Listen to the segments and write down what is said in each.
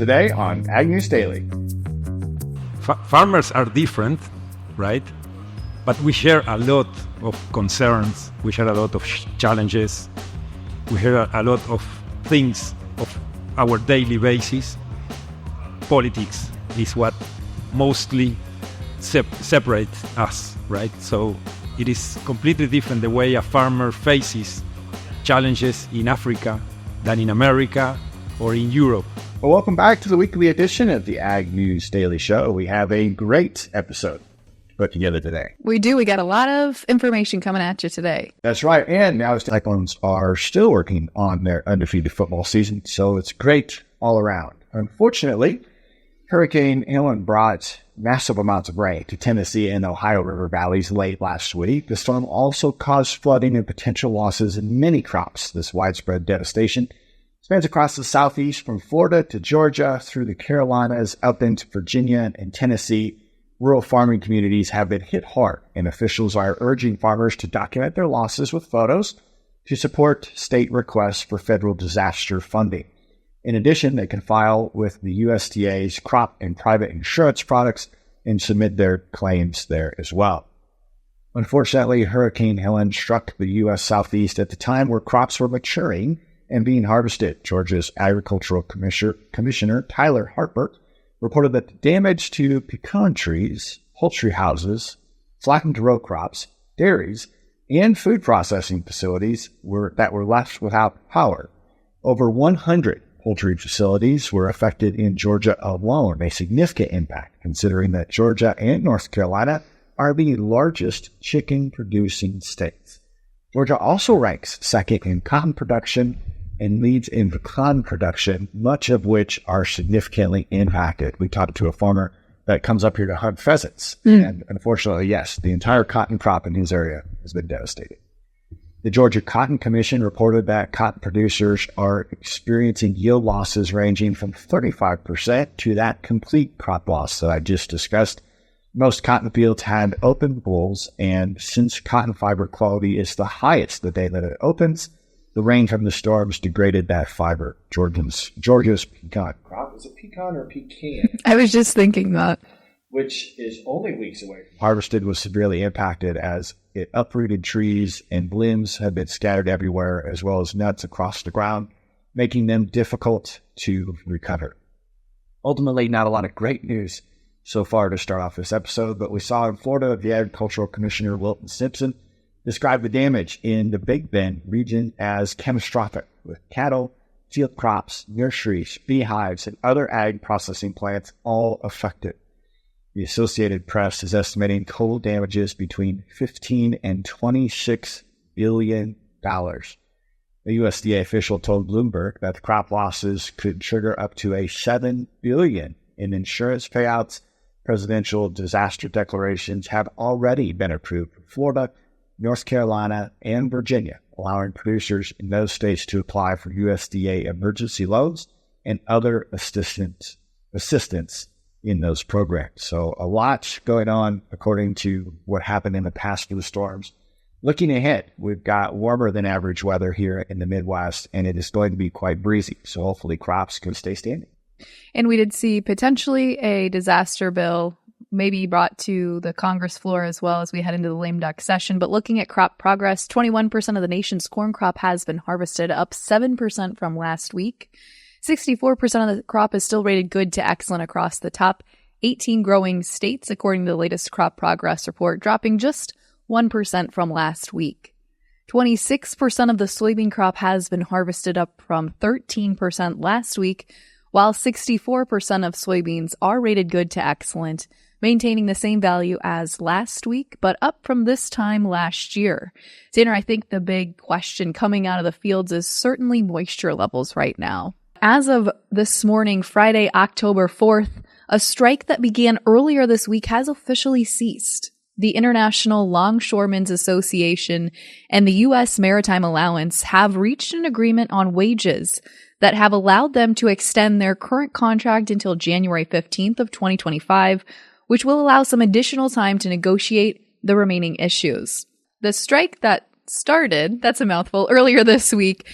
today on Ag News Daily. Farmers are different, right? But we share a lot of concerns. We share a lot of challenges. We share a lot of things of our daily basis. Politics is what mostly separates us, right? So it is completely different the way a farmer faces challenges in Africa than in America or in Europe. Well, welcome back to the weekly edition of the Ag News Daily Show. We have a great episode put together today. We do. We got a lot of information coming at you today. That's right. And now the Cyclones are still working on their undefeated football season, so it's great all around. Unfortunately, Hurricane Helen brought massive amounts of rain to Tennessee and Ohio River valleys late last week. The storm also caused flooding and potential losses in many crops. This widespread devastation spans across the southeast from Florida to Georgia, through the Carolinas, up into Virginia and Tennessee. Rural farming communities have been hit hard, and officials are urging farmers to document their losses with photos to support state requests for federal disaster funding. In addition, they can file with the USDA's crop and private insurance products and submit their claims there as well. Unfortunately, Hurricane Helen struck the U.S. Southeast at the time where crops were maturing and being harvested. Georgia's Agricultural Commissioner Tyler Harper reported that the damage to pecan trees, poultry houses, flattened row crops, dairies, and food processing facilities were left without power. Over 100 poultry facilities were affected in Georgia alone, a significant impact considering that Georgia and North Carolina are the largest chicken-producing states. Georgia also ranks second in cotton production and leads in pecan production, much of which are significantly impacted. We talked to a farmer that comes up here to hunt pheasants, and unfortunately, yes, the entire cotton crop in his area has been devastated. The Georgia Cotton Commission reported that cotton producers are experiencing yield losses ranging from 35% to that complete crop loss that I just discussed. Most cotton fields had open bolls, and since cotton fiber quality is the highest the day that it opens, the rain from the storms degraded that fiber. Georgia's pecan crop. Is it pecan or pecan? I was just thinking that. Which is only weeks away from harvested, was severely impacted as it uprooted trees and limbs have been scattered everywhere, as well as nuts across the ground, making them difficult to recover. Ultimately, not a lot of great news so far to start off this episode, but we saw in Florida the Agricultural Commissioner Wilton Simpson described the damage in the Big Bend region as catastrophic, with cattle, field crops, nurseries, beehives, and other ag processing plants all affected. The Associated Press is estimating total damages between $15 and $26 billion. A USDA official told Bloomberg that the crop losses could trigger up to a $7 billion in insurance payouts. Presidential disaster declarations have already been approved for Florida, North Carolina, and Virginia, allowing producers in those states to apply for USDA emergency loans and other assistance in those programs. So a lot going on according to what happened in the past for the storms. Looking ahead, we've got warmer than average weather here in the Midwest, and it is going to be quite breezy. So hopefully crops can stay standing. And we did see potentially a disaster bill maybe brought to the Congress floor as well as we head into the lame duck session. But looking at crop progress, 21% of the nation's corn crop has been harvested, up 7% from last week. 64% of the crop is still rated good to excellent across the top 18 growing states, according to the latest crop progress report, dropping just 1% from last week. 26% of the soybean crop has been harvested, up from 13% last week, while 64% of soybeans are rated good to excellent, maintaining the same value as last week, but up from this time last year. Tanner, I think the big question coming out of the fields is certainly moisture levels right now. As of this morning, Friday, October 4th, a strike that began earlier this week has officially ceased. The International Longshoremen's Association and the U.S. Maritime Alliance have reached an agreement on wages that have allowed them to extend their current contract until January 15th of 2025, which will allow some additional time to negotiate the remaining issues. The strike that started, that's a mouthful, earlier this week,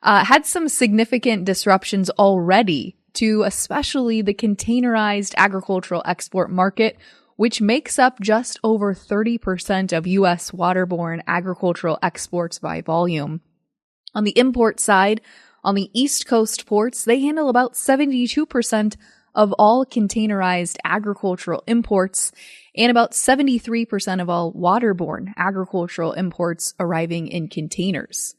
had some significant disruptions already to especially the containerized agricultural export market, which makes up just over 30% of U.S. waterborne agricultural exports by volume. On the import side, on the East Coast ports, they handle about 72% of all containerized agricultural imports and about 73% of all waterborne agricultural imports arriving in containers.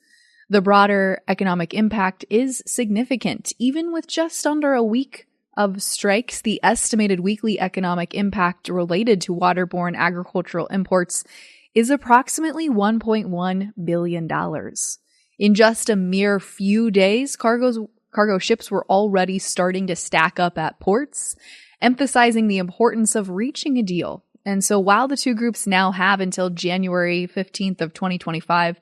The broader economic impact is significant. Even with just under a week of strikes, the estimated weekly economic impact related to waterborne agricultural imports is approximately $1.1 billion. In just a mere few days, cargo ships were already starting to stack up at ports, emphasizing the importance of reaching a deal. And so while the two groups now have until January 15th of 2025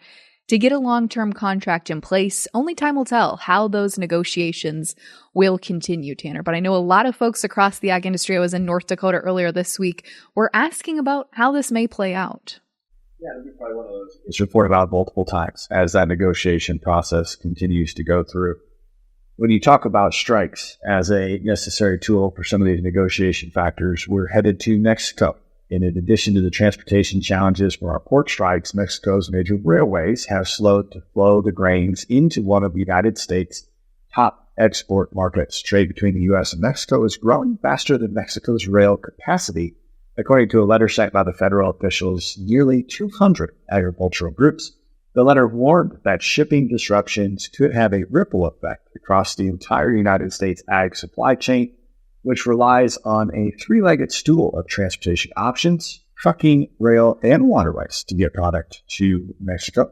to get a long-term contract in place, only time will tell how those negotiations will continue, Tanner. But I know a lot of folks across the ag industry, I was in North Dakota earlier this week, were asking about how this may play out. Yeah, it'll be probably one of those. It's reported about multiple times as that negotiation process continues to go through. When you talk about strikes as a necessary tool for some of these negotiation factors, we're headed to Mexico. And in addition to the transportation challenges from our port strikes, Mexico's major railways have slowed to flow the grains into one of the United States' top export markets. Trade between the U.S. and Mexico is growing faster than Mexico's rail capacity. According to a letter sent by the federal officials, nearly 200 agricultural groups, the letter warned that shipping disruptions could have a ripple effect across the entire United States ag supply chain, which relies on a three-legged stool of transportation options, trucking, rail, and waterways to get product to Mexico.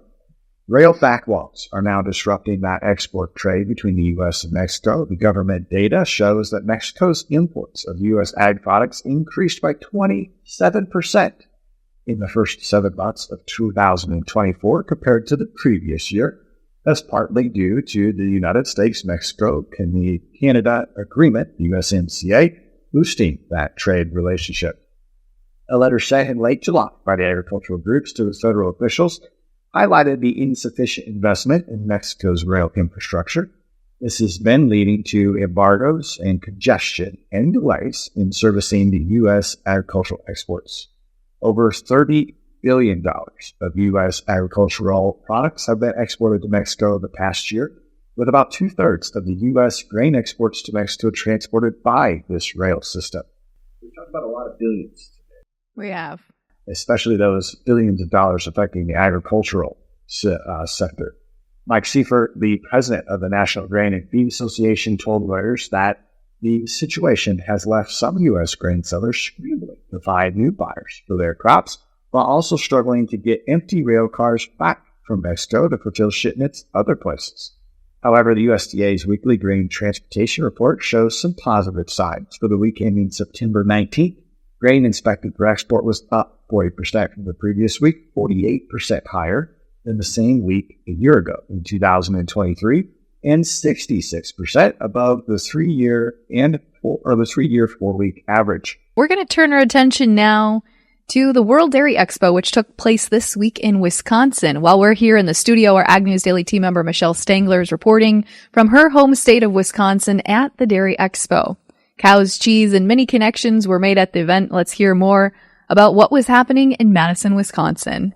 Rail fact walls are now disrupting that export trade between the U.S. and Mexico. The government data shows that Mexico's imports of U.S. ag products increased by 27% in the first 7 months of 2024 compared to the previous year. That's partly due to the United States-Mexico-Canada Agreement, USMCA, boosting that trade relationship. A letter sent in late July by the agricultural groups to the federal officials highlighted the insufficient investment in Mexico's rail infrastructure. This has been leading to embargoes and congestion and delays in servicing the U.S. agricultural exports. Over $30 billion of U.S. agricultural products have been exported to Mexico the past year, with about two-thirds of the U.S. grain exports to Mexico transported by this rail system. We've talked about a lot of billions today. We have. Especially those billions of dollars affecting the agricultural sector. Mike Seifert, the president of the National Grain and Feed Association, told lawyers that the situation has left some U.S. grain sellers scrambling to find new buyers for their crops, while also struggling to get empty rail cars back from Mexico to fulfill shipments other places. However, the USDA's weekly grain transportation report shows some positive signs. For the week ending September 19th, grain inspected for export was up 40% from the previous week, 48% higher than the same week a year ago in 2023, and 66% above the 3-year 4-week average. We're going to turn our attention now to the World Dairy Expo, which took place this week in Wisconsin. While we're here in the studio, our Ag News Daily team member Michelle Stangler is reporting from her home state of Wisconsin at the Dairy Expo. Cows, cheese, and many connections were made at the event. Let's hear more about what was happening in Madison, Wisconsin.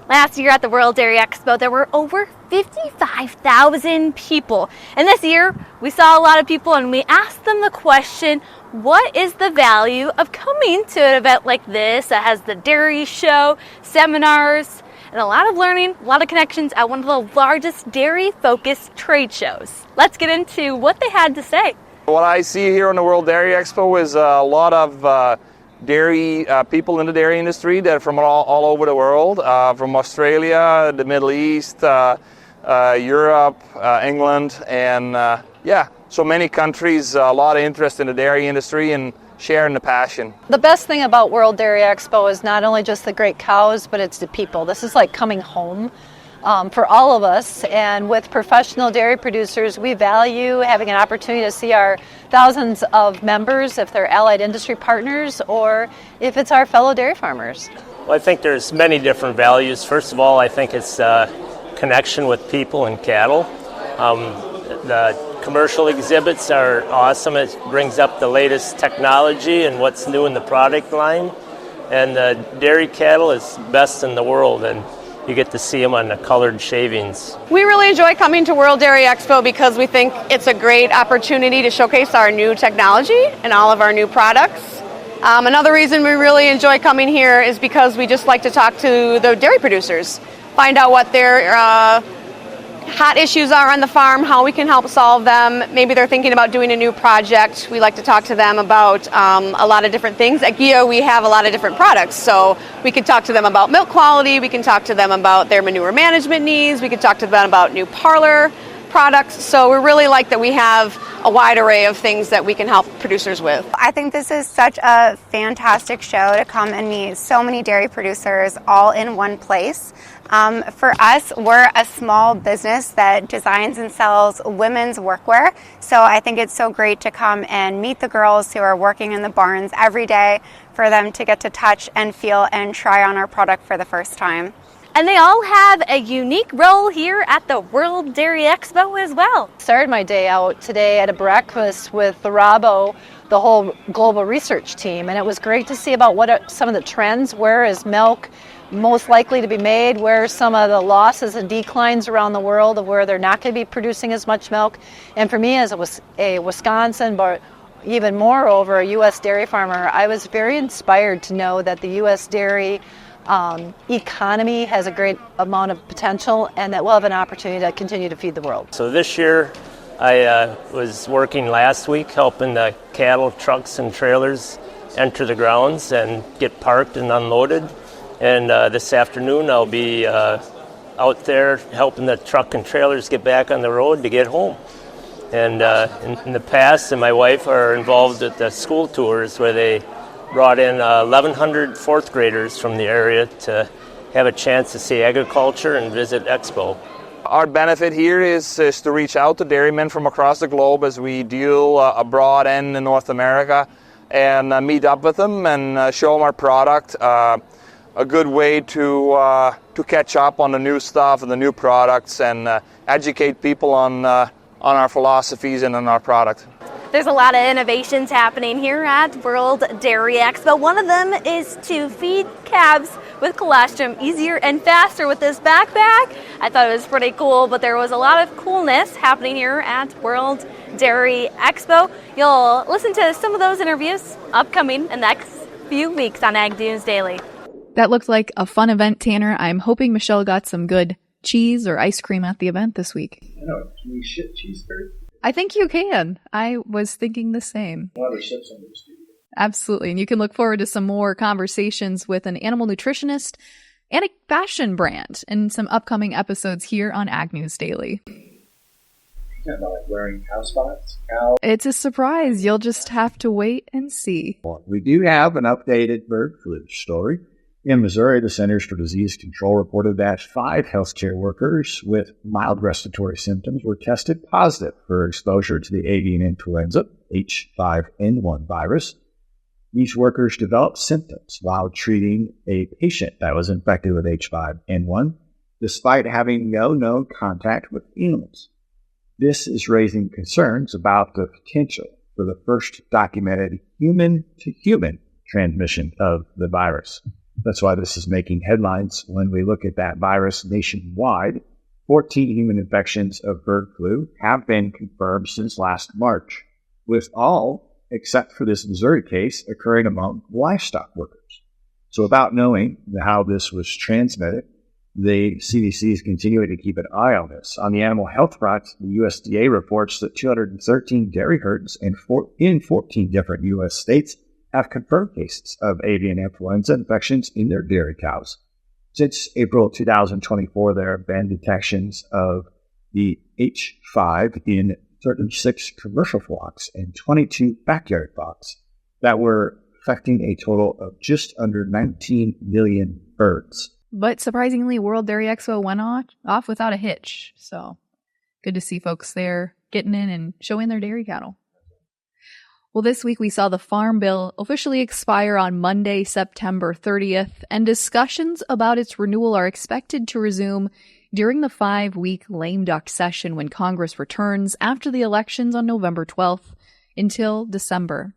Last year at the World Dairy Expo, there were over 55,000 people. And this year, we saw a lot of people and we asked them the question, what is the value of coming to an event like this that has the dairy show, seminars, and a lot of learning, a lot of connections at one of the largest dairy-focused trade shows? Let's get into what they had to say. What I see here on the World Dairy Expo is a lot of dairy people in the dairy industry that are from all over the world, from Australia, the Middle East, Europe, England, and so many countries, a lot of interest in the dairy industry and sharing the passion. The best thing about World Dairy Expo is not only just the great cows, but it's the people. This is like coming home. For all of us, and with professional dairy producers, we value having an opportunity to see our thousands of members, if they're allied industry partners or if it's our fellow dairy farmers. Well, I think there's many different values. First of all, I think it's connection with people and cattle. The commercial exhibits are awesome. It brings up the latest technology and what's new in the product line. And the dairy cattle is best in the world, and you get to see them on the colored shavings. We really enjoy coming to World Dairy Expo because we think it's a great opportunity to showcase our new technology and all of our new products. Another reason we really enjoy coming here is because we just like to talk to the dairy producers, find out what their hot issues are on the farm, how we can help solve them. Maybe they're thinking about doing a new project. We like to talk to them about a lot of different things. At GIA, we have a lot of different products, so we can talk to them about milk quality, we can talk to them about their manure management needs, we can talk to them about new parlor products. So we really like that we have a wide array of things that we can help producers with. I think this is such a fantastic show to come and meet so many dairy producers all in one place. For us, we're a small business that designs and sells women's workwear. So I think it's so great to come and meet the girls who are working in the barns every day, for them to get to touch and feel and try on our product for the first time. And they all have a unique role here at the World Dairy Expo as well. Started my day out today at a breakfast with the Rabo, the whole global research team, and it was great to see about what are some of the trends. Where is milk most likely to be made? Where are some of the losses and declines around the world of where they're not going to be producing as much milk? And for me, as a Wisconsin, but even moreover a U.S. dairy farmer, I was very inspired to know that the U.S. dairy economy has a great amount of potential, and that we'll have an opportunity to continue to feed the world. So this year I was working last week helping the cattle trucks and trailers enter the grounds and get parked and unloaded. And this afternoon I'll be out there helping the truck and trailers get back on the road to get home. And in the past, and my wife are involved with the school tours where they brought in 1,100 fourth graders from the area to have a chance to see agriculture and visit Expo. Our benefit here is to reach out to dairymen from across the globe as we deal abroad and in North America, and meet up with them and show them our product. A good way to catch up on the new stuff and the new products, and educate people on our philosophies and on our product. There's a lot of innovations happening here at World Dairy Expo. One of them is to feed calves with colostrum easier and faster with this backpack. I thought it was pretty cool, but there was a lot of coolness happening here at World Dairy Expo. You'll listen to some of those interviews upcoming in the next few weeks on Ag News Daily. That looked like a fun event, Tanner. I'm hoping Michelle got some good cheese or ice cream at the event this week. I know. Can we ship cheeseburgers? I think you can. I was thinking the same. Well, they ship some of those too. Absolutely. And you can look forward to some more conversations with an animal nutritionist and a fashion brand in some upcoming episodes here on Ag News Daily. Like wearing cow spots? It's a surprise. You'll just have to wait and see. We do have an updated bird flu story. In Missouri, the Centers for Disease Control reported that 5 healthcare workers with mild respiratory symptoms were tested positive for exposure to the avian influenza H5N1 virus. These workers developed symptoms while treating a patient that was infected with H5N1, despite having no known contact with animals. This is raising concerns about the potential for the first documented human-to-human transmission of the virus. That's why this is making headlines when we look at that virus nationwide. 14 human infections of bird flu have been confirmed since last March, with all, except for this Missouri case, occurring among livestock workers. So without knowing how this was transmitted, the CDC is continuing to keep an eye on this. On the animal health front, the USDA reports that 213 dairy herds in 14 different U.S. states have confirmed cases of avian influenza infections in their dairy cows. Since April 2024, there have been detections of the H5 in 36 commercial flocks and 22 backyard flocks that were affecting a total of just under 19 million birds. But surprisingly, World Dairy Expo went off without a hitch. So good to see folks there getting in and showing their dairy cattle. Well, this week we saw the Farm Bill officially expire on Monday, September 30th, and discussions about its renewal are expected to resume during the 5-week lame duck session when Congress returns after the elections on November 12th until December.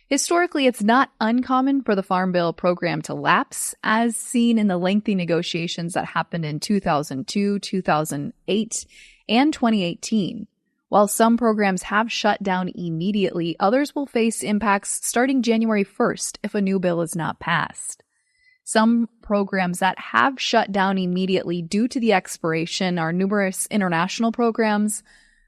Historically, it's not uncommon for the Farm Bill program to lapse, as seen in the lengthy negotiations that happened in 2002, 2008, and 2018. While some programs have shut down immediately, others will face impacts starting January 1st if a new bill is not passed. Some programs that have shut down immediately due to the expiration are numerous international programs,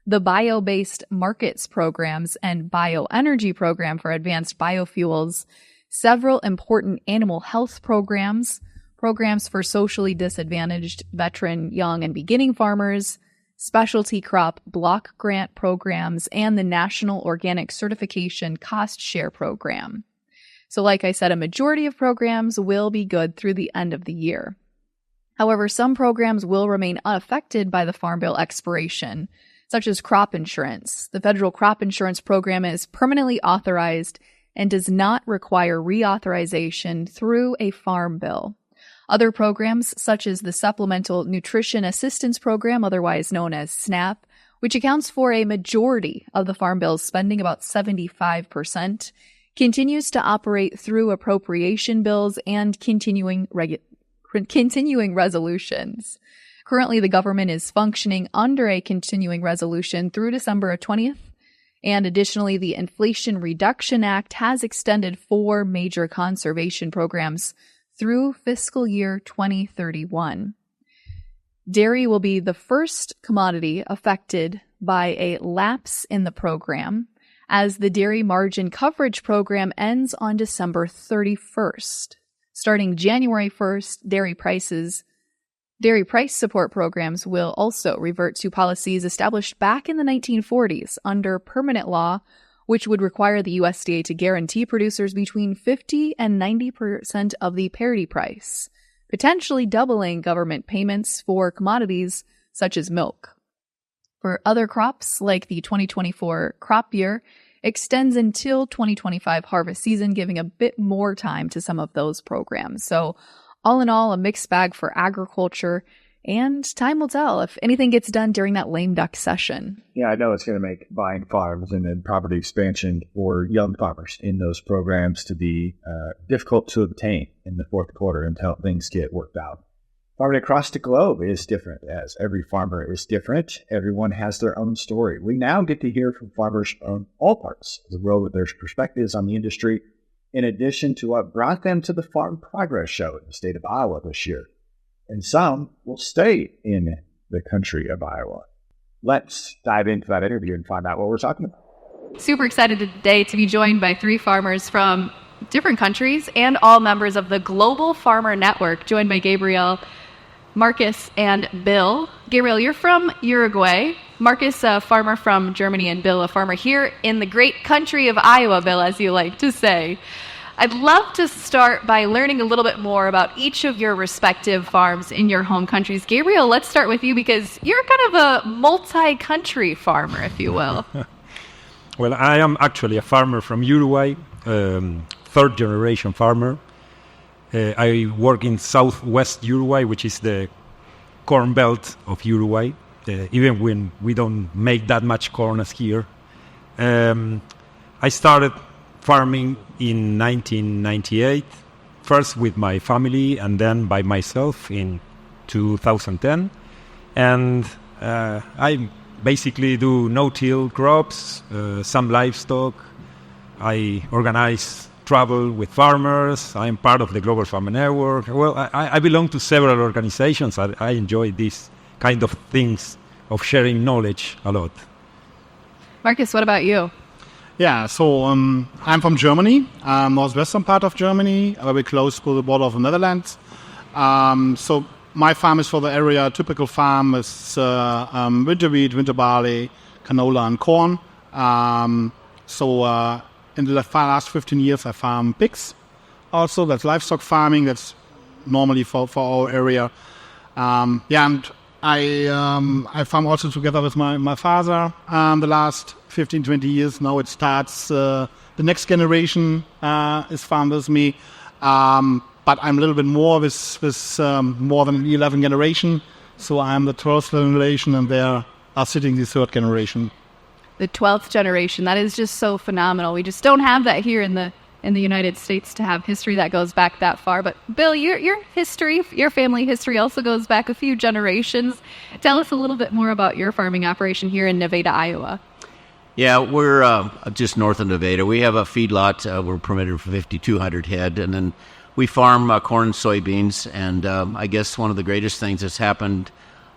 the bio-based markets programs and bioenergy program for advanced biofuels, several important animal health programs, programs for socially disadvantaged veteran, young, and beginning farmers, specialty crop block grant programs, and the National Organic Certification Cost Share Program. So like I said, a majority of programs will be good through the end of the year. However, some programs will remain unaffected by the Farm Bill expiration, such as crop insurance. The federal crop insurance program is permanently authorized and does not require reauthorization through a Farm Bill. Other programs, such as the Supplemental Nutrition Assistance Program, otherwise known as SNAP, which accounts for a majority of the Farm Bill's spending, about 75%, continues to operate through appropriation bills and continuing resolutions. Currently, the government is functioning under a continuing resolution through December 20th, and additionally, the Inflation Reduction Act has extended 4 major conservation programs through fiscal year 2031. Dairy will be the first commodity affected by a lapse in the program, as the Dairy Margin Coverage Program ends on December 31st. Starting January 1st, dairy price support programs will also revert to policies established back in the 1940s under permanent law, which would require the USDA to guarantee producers between 50 and 90% of the parity price, potentially doubling government payments for commodities such as milk. For other crops, like the 2024 crop year, extends until 2025 harvest season, giving a bit more time to some of those programs. So all in all, a mixed bag for agriculture, and time will tell if anything gets done during that lame duck session. Yeah, I know it's going to make buying farms and then property expansion for young farmers in those programs to be difficult to obtain in the fourth quarter until things get worked out. Farming across the globe is different, as every farmer is different. Everyone has their own story. We now get to hear from farmers on all parts of the world with their perspectives on the industry, in addition to what brought them to the Farm Progress Show in the state of Iowa this year. And some will stay in the country of Iowa. Let's dive into that interview and find out what we're talking about. Super excited today to be joined by 3 farmers from different countries and all members of the Global Farmer Network, joined by Gabriel, Marcus, and Bill. Gabriel, you're from Uruguay. Marcus, a farmer from Germany, and Bill, a farmer here in the great country of Iowa, Bill, as you like to say. I'd love to start by learning a little bit more about each of your respective farms in your home countries. Gabriel, let's start with you because you're kind of a multi-country farmer, if you will. Well, I am actually a farmer from Uruguay, third-generation farmer. I work in southwest Uruguay, which is the corn belt of Uruguay, even when we don't make that much corn as here. I started farming in 1998, first with my family and then by myself in 2010. And I basically do no-till crops, some livestock. I organize travel with farmers. I'm part of the Global Farmer Network. Well, I belong to several organizations. I enjoy these kind of things, of sharing knowledge a lot. Marcus, what about you? Yeah, so I'm from Germany, northwestern part of Germany, very close to the border of the Netherlands. So my farm is for the area. Typical farm is winter wheat, winter barley, canola, and corn. In the last 15 years, I farm pigs. Also, that's livestock farming. That's normally for our area. And I farm also together with my father the last 15, 20 years. Now it starts, the next generation is farmed with me. But I'm a little bit more with more than 11 generation. So I'm the 12th generation, and they are sitting the 3rd generation. The 12th generation, that is just so phenomenal. We just don't have that here in the United States, to have history that goes back that far. But Bill, your history, your family history also goes back a few generations. Tell us a little bit more about your farming operation here in Nevada, Iowa. Yeah, we're just north of Nevada. We have a feedlot. We're permitted for 5,200 head, and then we farm corn and soybeans. And I guess one of the greatest things that's happened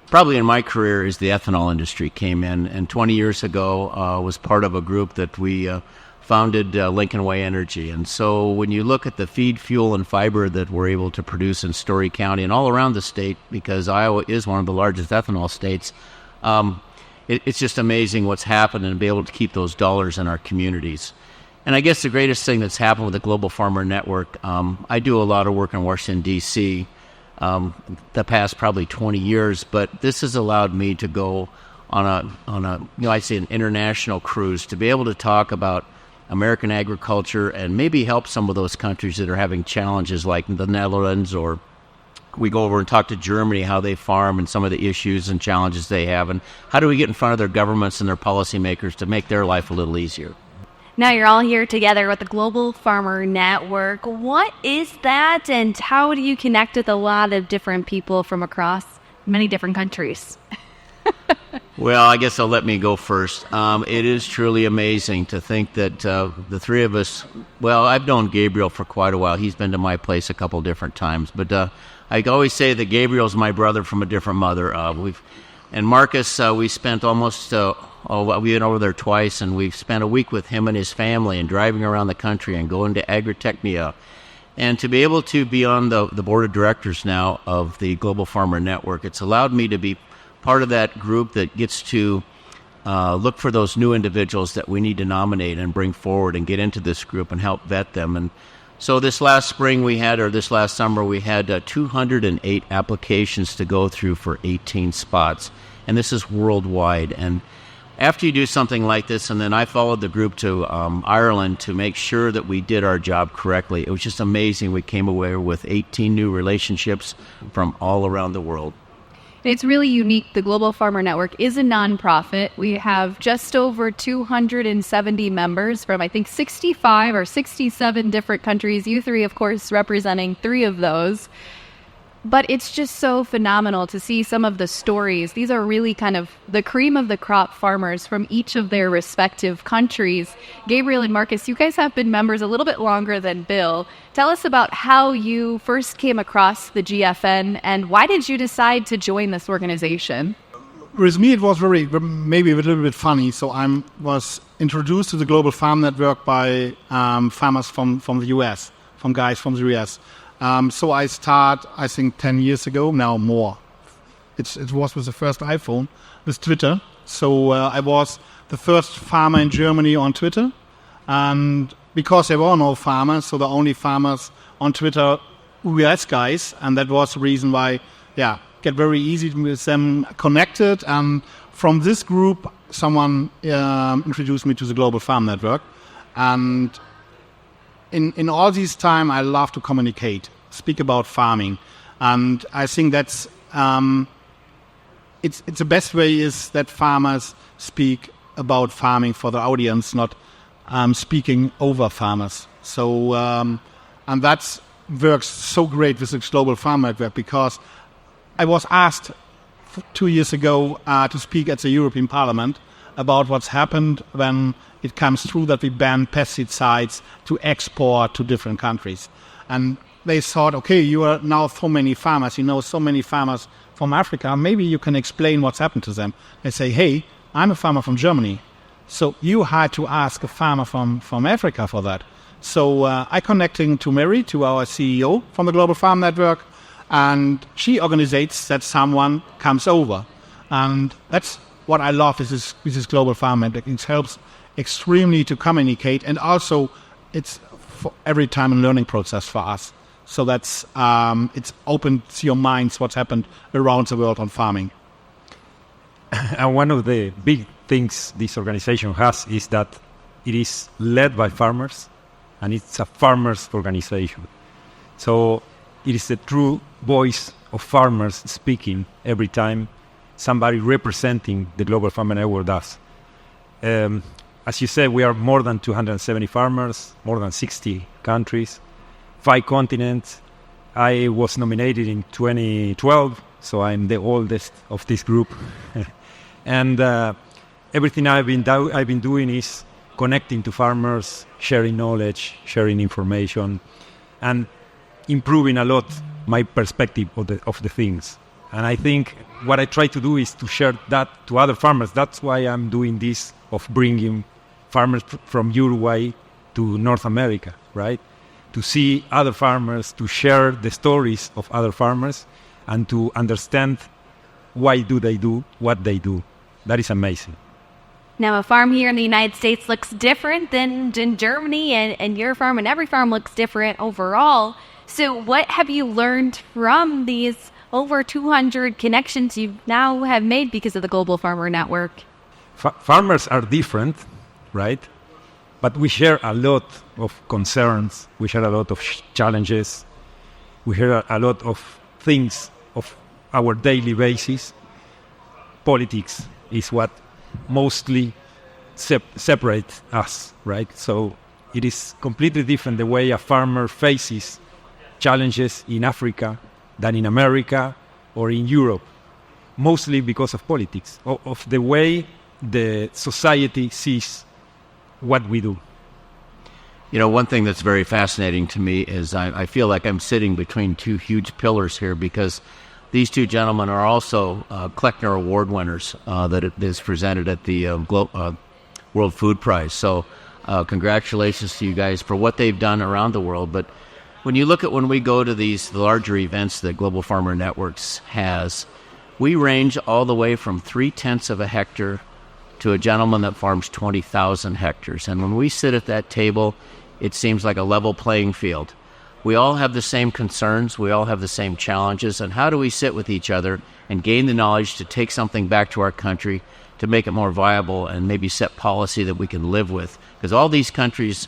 probably in my career is the ethanol industry came in. And 20 years ago was part of a group that we founded Lincoln Way Energy. And so when you look at the feed, fuel, and fiber that we're able to produce in Story County and all around the state, because Iowa is one of the largest ethanol states, it's just amazing what's happened, and be able to keep those dollars in our communities. And I guess the greatest thing that's happened with the Global Farmer Network, I do a lot of work in Washington, D.C., the past probably 20 years, but this has allowed me to go on a I'd say an international cruise, to be able to talk about American agriculture and maybe help some of those countries that are having challenges, like the Netherlands, or we go over and talk to Germany, how they farm and some of the issues and challenges they have, and how do we get in front of their governments and their policymakers to make their life a little easier. Now you're all here together with the Global Farmer Network. What is that, and how do you connect with a lot of different people from across many different countries? Well, I guess let me go first. It is truly amazing to think that the three of us, well, I've known Gabriel for quite a while. He's been to my place a couple different times. But I always say that Gabriel's my brother from a different mother. And Marcus, we spent almost, we went over there twice, and we've spent a week with him and his family and driving around the country and going to Agritechnia. And to be able to be on the board of directors now of the Global Farmer Network, it's allowed me to be part of that group that gets to look for those new individuals that we need to nominate and bring forward and get into this group and help vet them. And so this last summer, we had 208 applications to go through for 18 spots. And this is worldwide. And after you do something like this, and then I followed the group to Ireland to make sure that we did our job correctly, it was just amazing. We came away with 18 new relationships from all around the world. It's really unique. The Global Farmer Network is a nonprofit. We have just over 270 members from, I think, 65 or 67 different countries. You three, of course, representing 3 of those. But it's just so phenomenal to see some of the stories. These are really kind of the cream of the crop farmers from each of their respective countries. Gabriel and Marcus, you guys have been members a little bit longer than Bill. Tell us about how you first came across the GFN, and why did you decide to join this organization? With me, it was maybe a little bit funny. So I was introduced to the Global Farm Network by farmers from the US, from guys from the US. So I start, I think, 10 years ago, now more. It was with the first iPhone, with Twitter. So I was the first farmer in Germany on Twitter. And because there were no farmers, so the only farmers on Twitter were US guys. And that was the reason why, get very easy with them connected. And from this group, someone introduced me to the Global Farm Network. And in all this time, I love to communicate, speak about farming, and I think that's it's the best way is that farmers speak about farming for the audience, not speaking over farmers. So and that works so great with the Global Farm Network, because I was asked 2 years ago to speak at the European Parliament about what's happened when it comes through that we ban pesticides to export to different countries. And they thought, okay, you are now so many farmers, you know so many farmers from Africa, maybe you can explain what's happened to them. They say, hey, I'm a farmer from Germany, so you had to ask a farmer from Africa for that. So I connecting to Mary, to our CEO from the Global Farm Network, and she organizes that someone comes over. And that's what I love with this Global Farm Network. It helps extremely to communicate, and also it's for every time a learning process for us. So that's it's opened your minds what's happened around the world on farming. And one of the big things this organization has is that it is led by farmers, and it's a farmers organization. So it is a true voice of farmers speaking every time somebody representing the Global Farmer Network does. As you said, we are more than 270 farmers, more than 60 countries, 5 continents. I was nominated in 2012, so I'm the oldest of this group. And everything I've been doing is connecting to farmers, sharing knowledge, sharing information, and improving a lot my perspective of the things. And I think what I try to do is to share that to other farmers. That's why I'm doing this, of bringing farmers from Uruguay to North America, right? To see other farmers, to share the stories of other farmers, and to understand why do they do what they do. That is amazing. Now, a farm here in the United States looks different than in Germany, and your farm and every farm looks different overall. So what have you learned from these over 200 connections you now have made because of the Global Farmer Network? Farmers are different, right? But we share a lot of concerns. We share a lot of challenges. We share a lot of things of our daily basis. Politics is what mostly separates us, right? So it is completely different the way a farmer faces challenges in Africa than in America or in Europe, mostly because of politics, of the way the society sees what we do. You know, one thing that's very fascinating to me is I feel like I'm sitting between two huge pillars here, because these two gentlemen are also Kleckner Award winners that is presented at the World Food Prize. So congratulations to you guys for what they've done around the world. But when you look at when we go to the larger events that Global Farmer Networks has, we range all the way from 0.3 of a hectare to a gentleman that farms 20,000 hectares. And when we sit at that table, it seems like a level playing field. We all have the same concerns, we all have the same challenges, and how do we sit with each other and gain the knowledge to take something back to our country to make it more viable and maybe set policy that we can live with? Because all these countries,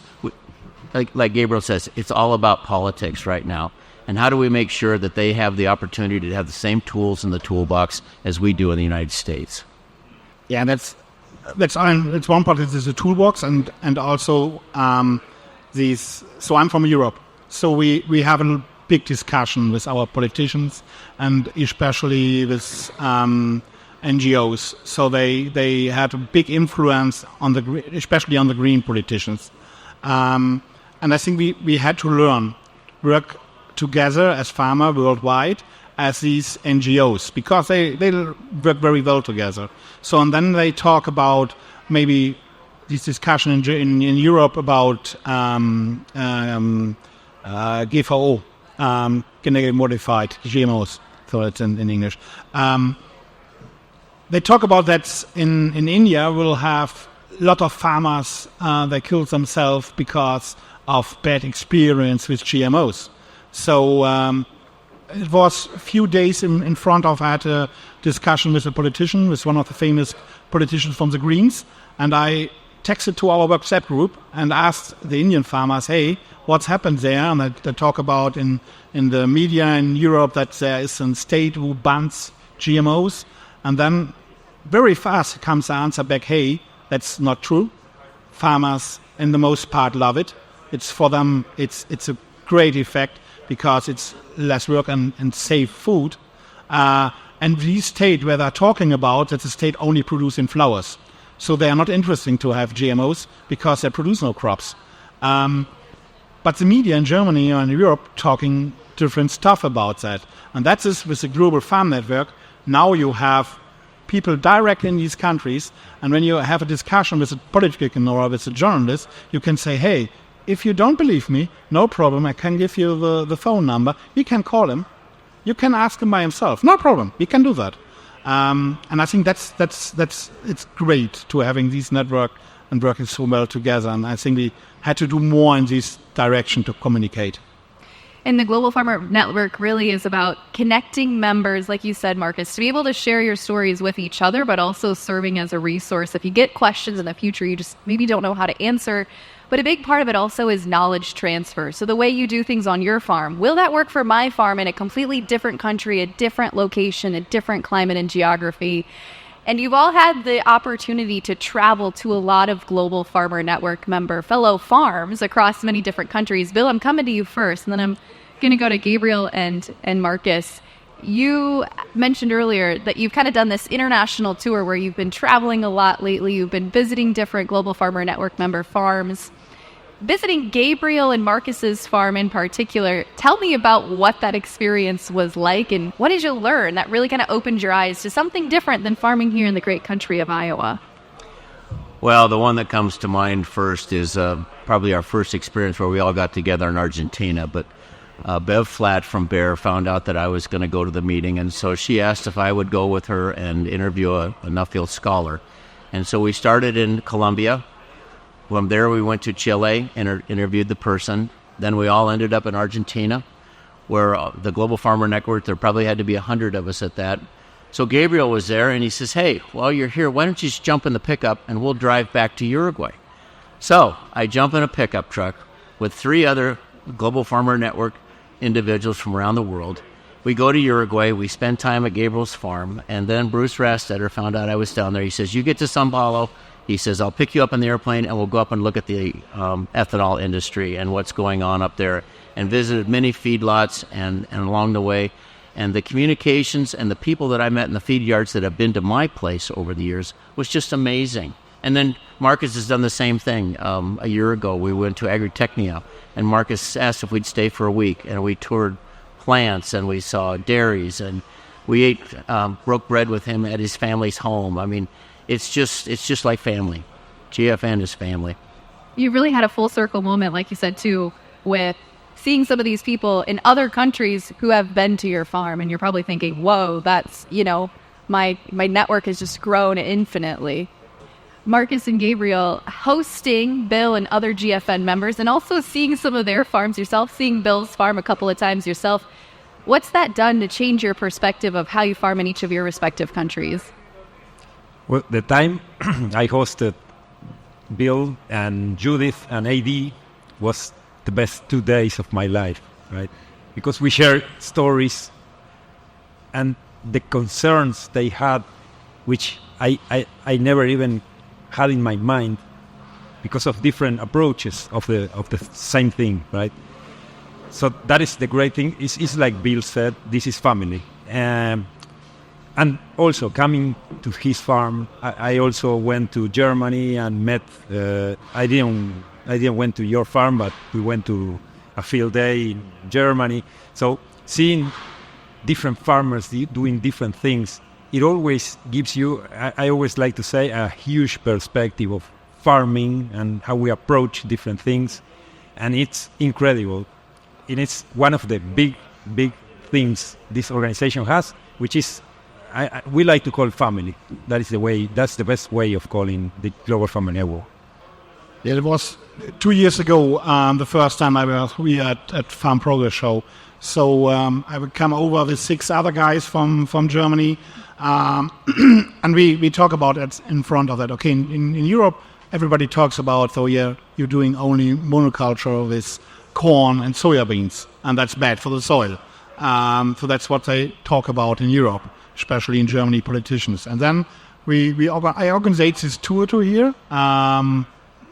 like Gabriel says, it's all about politics right now. And how do we make sure that they have the opportunity to have the same tools in the toolbox as we do in the United States? Yeah, that's one part. Is the toolbox, and also these. So I'm from Europe, so we have a big discussion with our politicians and especially with NGOs. So they had a big influence on especially on the green politicians, and I think we had to work together as farmers worldwide as these NGOs, because they work very well together. So, and then they talk about maybe this discussion in Europe about GVO, genetically modified GMOs, so it's in English. They talk about that in India we'll have a lot of farmers, they kill themselves because of bad experience with GMOs. So it was a few days in front of, I had a discussion with a politician, with one of the famous politicians from the Greens, and I texted to our WhatsApp group and asked the Indian farmers, hey, what's happened there? And they talk about in the media in Europe that there is a state who bans GMOs, and then very fast comes the answer back, hey, that's not true. Farmers, in the most part, love it. It's for them, it's a great effect, because it's less work and safe food. And the state where they're talking about, that's a state only producing flowers. So they are not interesting to have GMOs because they produce no crops. But the media in Germany and Europe talking different stuff about that. And that is with the Global Farm Network. Now you have people directly in these countries, and when you have a discussion with a politician or with a journalist, you can say, hey, if you don't believe me, no problem, I can give you the phone number. You can call him. You can ask him by himself. No problem, we can do that. And I think that's it's great to having these network and working so well together. And I think we had to do more in this direction to communicate. And the Global Farmer Network really is about connecting members, like you said, Marcus, to be able to share your stories with each other, but also serving as a resource. If you get questions in the future, you just maybe don't know how to answer, but But a big part of it also is knowledge transfer. So the way you do things on your farm, will that work for my farm in a completely different country, a different location, a different climate and geography? And you've all had the opportunity to travel to a lot of Global Farmer Network member fellow farms across many different countries. Bill, I'm coming to you first, and then I'm going to go to Gabriel and Marcus. You mentioned earlier that you've kind of done this international tour where you've been traveling a lot lately. You've been visiting different Global Farmer Network member farms. Visiting Gabriel and Marcus's farm in particular, tell me about what that experience was like and what did you learn that really kind of opened your eyes to something different than farming here in the great country of Iowa? Well, the one that comes to mind first is probably our first experience where we all got together in Argentina. But Bev Flatt from Bayer found out that I was going to go to the meeting, and so she asked if I would go with her and interview a Nuffield scholar. And so we started in Colombia. From there, we went to Chile and interviewed the person. Then we all ended up in Argentina, where the Global Farmer Network, there probably had to be 100 of us at that. So Gabriel was there, and he says, hey, while you're here, why don't you just jump in the pickup, and we'll drive back to Uruguay. So I jump in a pickup truck with 3 other Global Farmer Network individuals from around the world. We go to Uruguay, we spend time at Gabriel's farm, and then Bruce Rastetter found out I was down there. He says, you get to Sao Paulo. He says, I'll pick you up on the airplane and we'll go up and look at the ethanol industry and what's going on up there, and visited many feedlots and along the way. And the communications and the people that I met in the feed yards that have been to my place over the years was just amazing. And then Marcus has done the same thing. A year ago, we went to Agritechnia, and Marcus asked if we'd stay for a week, and we toured plants, and we saw dairies, and we broke bread with him at his family's home. I mean, it's just like family. GFN is family. You really had a full circle moment, like you said, too, with seeing some of these people in other countries who have been to your farm, and you're probably thinking, whoa, that's, my network has just grown infinitely. Marcus and Gabriel hosting Bill and other GFN members, and also seeing some of their farms yourself, seeing Bill's farm a couple of times yourself. What's that done to change your perspective of how you farm in each of your respective countries? Well, the time I hosted Bill and Judith and AD was the best 2 days of my life, right? Because we shared stories and the concerns they had, which I never even had in my mind because of different approaches of the same thing, right? So that is the great thing. It's like Bill said, this is family. And also coming to his farm, I also went to Germany and met. I didn't went to your farm, but we went to a field day in Germany. So seeing different farmers doing different things, it always gives you. I always like to say a huge perspective of farming and how we approach different things, and it's incredible. And it's one of the big things this organization has, which is. We like to call family. That is the way. That's the best way of calling the Global Farmer Network. Yeah, it was 2 years ago, the first time we at Farm Progress Show. So I would come over with 6 other guys from Germany, and we talk about it in front of that. Okay, in Europe, everybody talks about, so yeah, you're doing only monoculture with corn and soybeans, and that's bad for the soil. So that's what they talk about in Europe, especially in Germany, politicians. And then I organized this tour to here.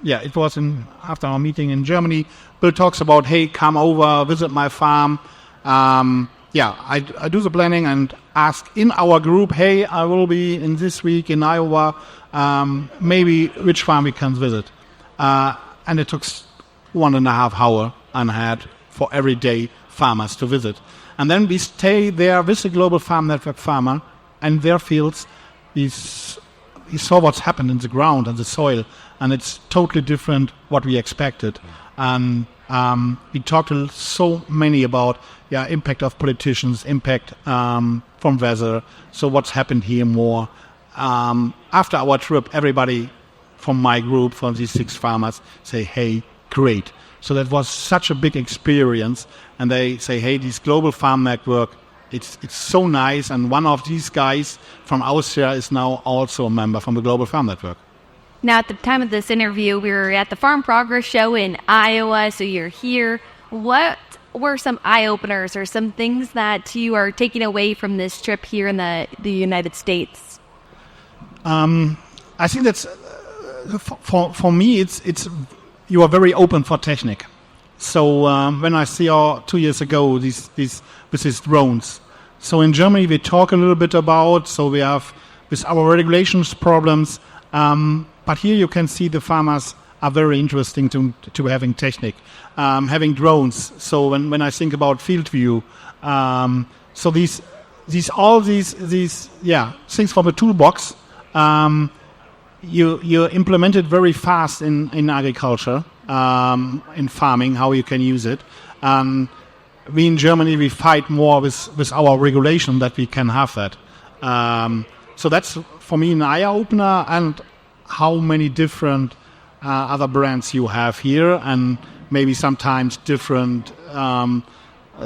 It was after our meeting in Germany. Bill talks about, hey, come over, visit my farm. I do the planning and ask in our group, hey, I will be in this week in Iowa, maybe which farm we can visit. And it took 1.5 hours and I had for every day farmers to visit. And then we stay there with the Global Farm Network farmer and their fields. We saw what's happened in the ground and the soil, and it's totally different what we expected. And we talked to so many about impact of politicians, impact from weather. So what's happened here more. After our trip, everybody from my group, from these 6 farmers, say, hey, great. So that was such a big experience. And they say, hey, this Global Farm Network, it's so nice. And one of these guys from Austria is now also a member from the Global Farm Network. Now, at the time of this interview, we were at the Farm Progress Show in Iowa, so you're here. What were some eye-openers or some things that you are taking away from this trip here in the United States? I think that's, for me, it's you are very open for technique. So when I saw 2 years ago with these drones, so in Germany we talk a little bit about, so we have with our regulations problems, but here you can see the farmers are very interesting to having technique, having drones. So when I think about field view, so these things from the toolbox, you implement it very fast in agriculture, in farming, how you can use it. We in Germany, we fight more with our regulation that we can have that. So that's, for me, an eye-opener, and how many different other brands you have here, and maybe sometimes different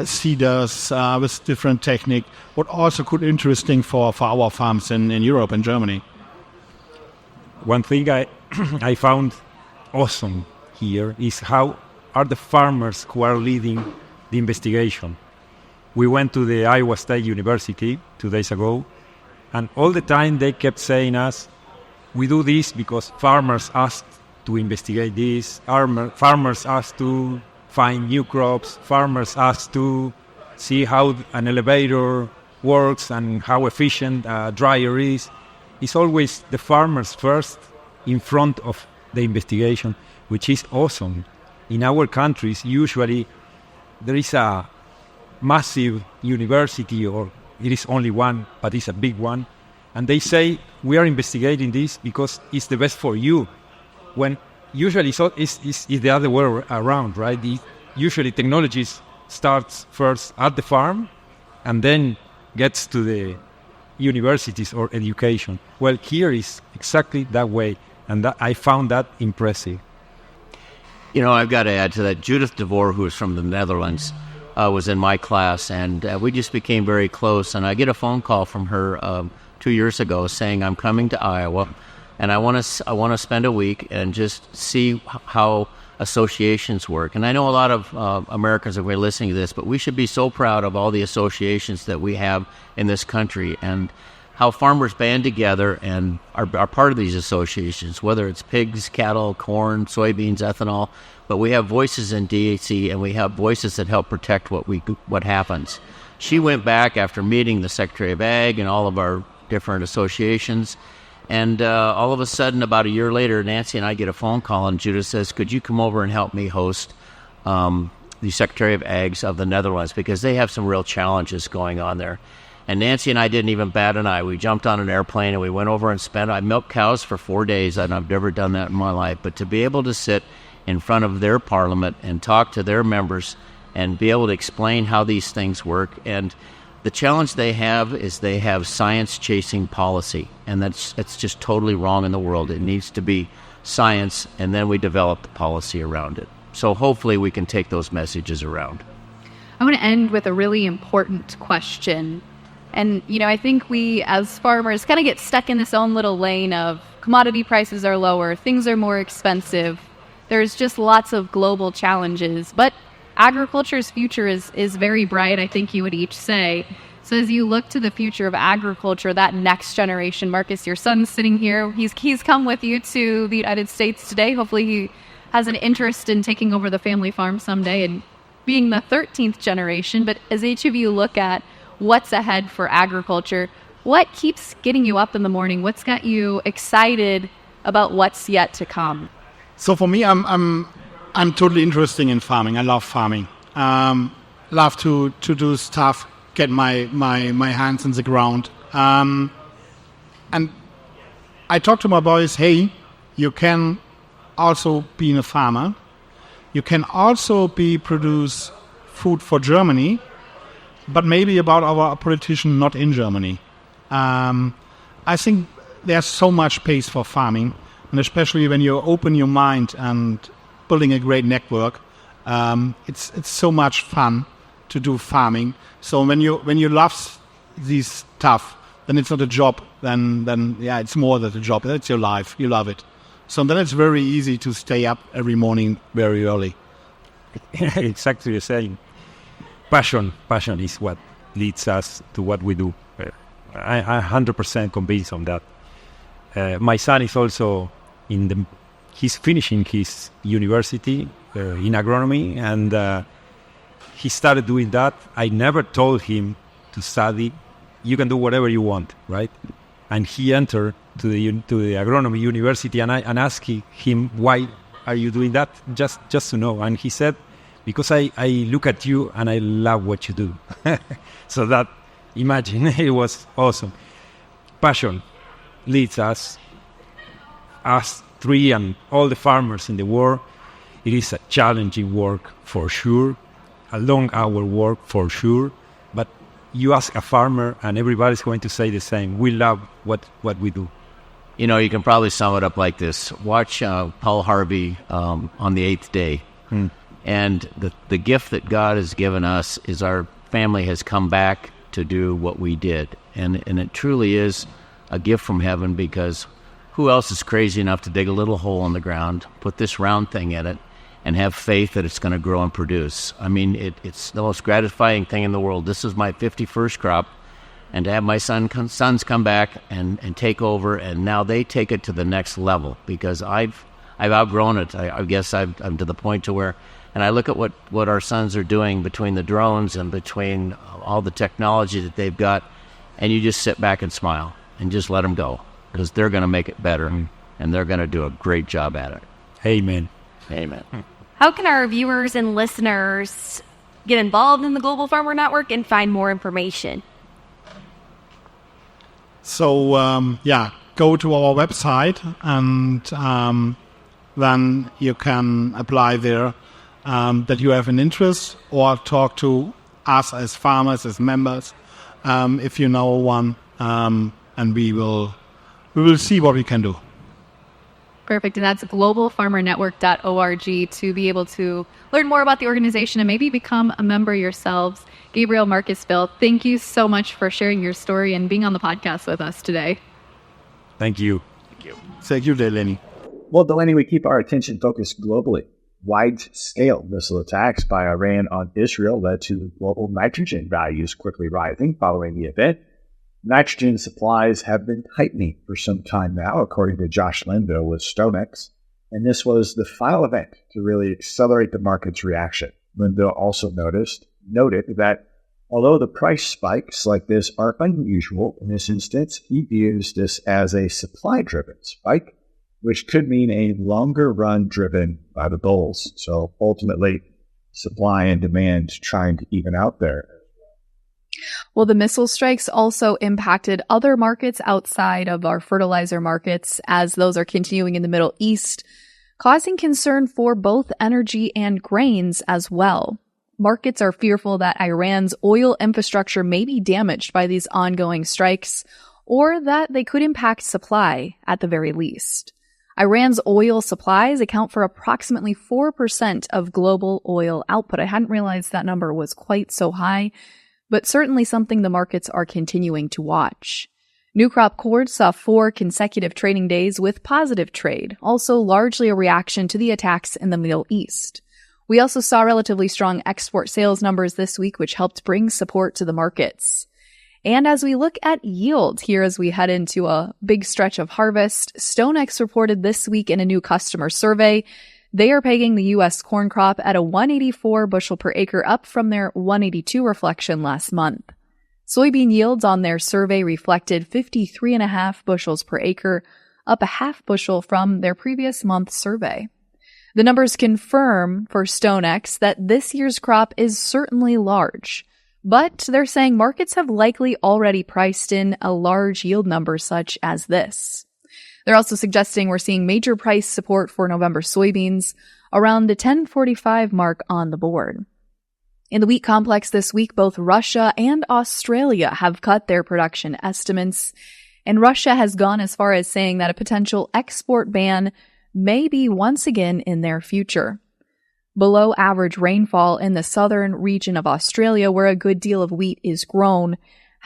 seeders with different technique, what also could be interesting for our farms in Europe and Germany. One thing I found awesome here is how are the farmers who are leading the investigation. We went to the Iowa State University 2 days ago, and all the time they kept saying us, we do this because farmers asked to investigate this, farmers asked to find new crops, farmers asked to see how an elevator works and how efficient a dryer is. It's always the farmers first in front of the investigation, which is awesome. In our countries, usually there is a massive university, or it is only one, but it's a big one, and they say, we are investigating this because it's the best for you, when usually it's the other way around, right? Usually technology starts first at the farm and then gets to the universities or education. Well, here is exactly that way, and I found that impressive. You know, I've got to add to that, Judith DeVore, who is from the Netherlands, was in my class, and we just became very close, and I get a phone call from her 2 years ago saying, I'm coming to Iowa, and I want to spend a week and just see how associations work. And I know a lot of Americans are listening to this, but we should be so proud of all the associations that we have in this country, and how farmers band together and are part of these associations, whether it's pigs, cattle, corn, soybeans, ethanol. But we have voices in DAC, and we have voices that help protect what happens. She went back after meeting the Secretary of Ag and all of our different associations, and all of a sudden, about a year later, Nancy and I get a phone call, and Judith says, could you come over and help me host the Secretary of Ags of the Netherlands, because they have some real challenges going on there. And Nancy and I didn't even bat an eye. We jumped on an airplane and we went over and I milked cows for 4 days, and I've never done that in my life. But to be able to sit in front of their parliament and talk to their members and be able to explain how these things work. And the challenge they have is they have science-chasing policy, and that's just totally wrong in the world. It needs to be science, and then we develop the policy around it. So hopefully we can take those messages around. I want to end with a really important question. And, I think we as farmers kind of get stuck in this own little lane of commodity prices are lower, things are more expensive. There's just lots of global challenges. But agriculture's future is very bright, I think you would each say. So as you look to the future of agriculture, that next generation, Marcus, your son's sitting here. He's come with you to the United States today. Hopefully he has an interest in taking over the family farm someday and being the 13th generation. But as each of you look at what's ahead for agriculture, what keeps getting you up in the morning? What's got you excited about what's yet to come? So for me, I'm totally interested in farming. I love farming. Love to do stuff, get my hands in the ground. And I talk to my boys, hey, you can also be a farmer. You can also produce food for Germany, but maybe about our politician not in Germany. I think there's so much space for farming, and especially when you open your mind and building a great network, it's so much fun to do farming. So when you love this stuff, then it's not a job. Then it's more than a job. It's your life. You love it. So then it's very easy to stay up every morning very early. Exactly the same. Passion is what leads us to what we do. I'm 100% convinced on that. My son is also he's finishing his university in agronomy, and he started doing that. I never told him to study. You can do whatever you want, right? And he entered to the agronomy university, and I asked him, why are you doing that? Just to know. And he said, because I look at you and I love what you do. So that, imagine, it was awesome. Passion leads us three and all the farmers in the world. It is a challenging work for sure, a long hour work for sure, but you ask a farmer and everybody's going to say the same. We love what we do. You know, you can probably sum it up like this. Watch Paul Harvey on the 8th day. And the gift that God has given us is our family has come back to do what we did. And it truly is a gift from heaven, because who else is crazy enough to dig a little hole in the ground, put this round thing in it, and have faith that it's going to grow and produce? I mean, it's the most gratifying thing in the world. This is my 51st crop, and to have my sons come back and take over, and now they take it to the next level, because I've outgrown it. I guess I'm to the point to where, and I look at what our sons are doing between the drones and between all the technology that they've got, and you just sit back and smile and just let them go, because they're going to make it better, and they're going to do a great job at it. Amen. Amen. How can our viewers and listeners get involved in the Global Farmer Network and find more information? So, go to our website, and then you can apply there that you have an interest, or talk to us as farmers, as members, if you know one, and we will see what we can do. Perfect. And that's globalfarmernetwork.org to be able to learn more about the organization and maybe become a member yourselves. Gabriel, Marcus, Bill, thank you so much for sharing your story and being on the podcast with us today. Thank you. Thank you, Delaney. Well, Delaney, we keep our attention focused globally. Wide-scale missile attacks by Iran on Israel led to global nitrogen values quickly rising following the event. Nitrogen supplies have been tightening for some time now, according to Josh Linville with StoneX, and this was the final event to really accelerate the market's reaction. Linville also noted that although the price spikes like this are unusual in this instance, he views this as a supply-driven spike, which could mean a longer run driven by the bulls. So ultimately, supply and demand trying to even out there. Well, the missile strikes also impacted other markets outside of our fertilizer markets, as those are continuing in the Middle East, causing concern for both energy and grains as well. Markets are fearful that Iran's oil infrastructure may be damaged by these ongoing strikes, or that they could impact supply at the very least. Iran's oil supplies account for approximately 4% of global oil output. I hadn't realized that number was quite so high, but certainly something the markets are continuing to watch. New crop corn saw 4 consecutive trading days with positive trade, also largely a reaction to the attacks in the Middle East. We also saw relatively strong export sales numbers this week, which helped bring support to the markets. And as we look at yield here as we head into a big stretch of harvest, StoneX reported this week in a new customer survey they are pegging the U.S. corn crop at a 184 bushel per acre, up from their 182 reflection last month. Soybean yields on their survey reflected 53.5 bushels per acre, up a half bushel from their previous month survey. The numbers confirm for StoneX that this year's crop is certainly large, but they're saying markets have likely already priced in a large yield number such as this. They're also suggesting we're seeing major price support for November soybeans around the 10.45 mark on the board. In the wheat complex this week, both Russia and Australia have cut their production estimates, and Russia has gone as far as saying that a potential export ban may be once again in their future. Below average rainfall in the southern region of Australia, where a good deal of wheat is grown,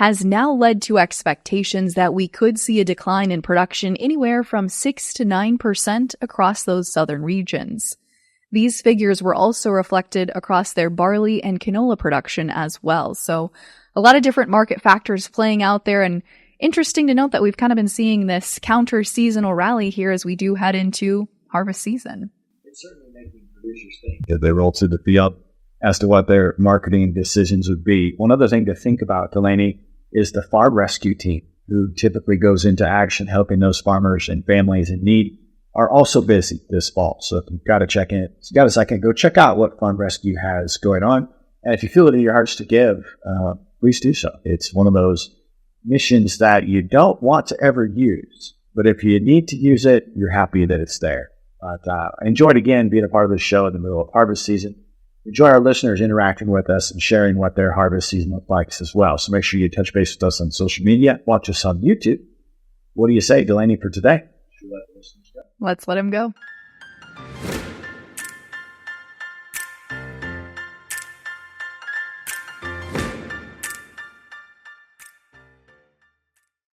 has now led to expectations that we could see a decline in production anywhere from 6 to 9% across those southern regions. These figures were also reflected across their barley and canola production as well. So a lot of different market factors playing out there, and interesting to note that we've kind of been seeing this counter-seasonal rally here as we do head into harvest season. It's certainly making producers think as they roll through the field as to what their marketing decisions would be. One other thing to think about, Delaney, is the farm rescue team, who typically goes into action helping those farmers and families in need, are also busy this fall. So if you've got a second, go check out what Farm Rescue has going on. And if you feel it in your hearts to give, please do so. It's one of those missions that you don't want to ever use, but if you need to use it, you're happy that it's there. But I enjoyed, again, being a part of the show in the middle of harvest season. Enjoy our listeners interacting with us and sharing what their harvest season looks like as well. So make sure you touch base with us on social media. Watch us on YouTube. What do you say, Delaney, for today? Let's let him go.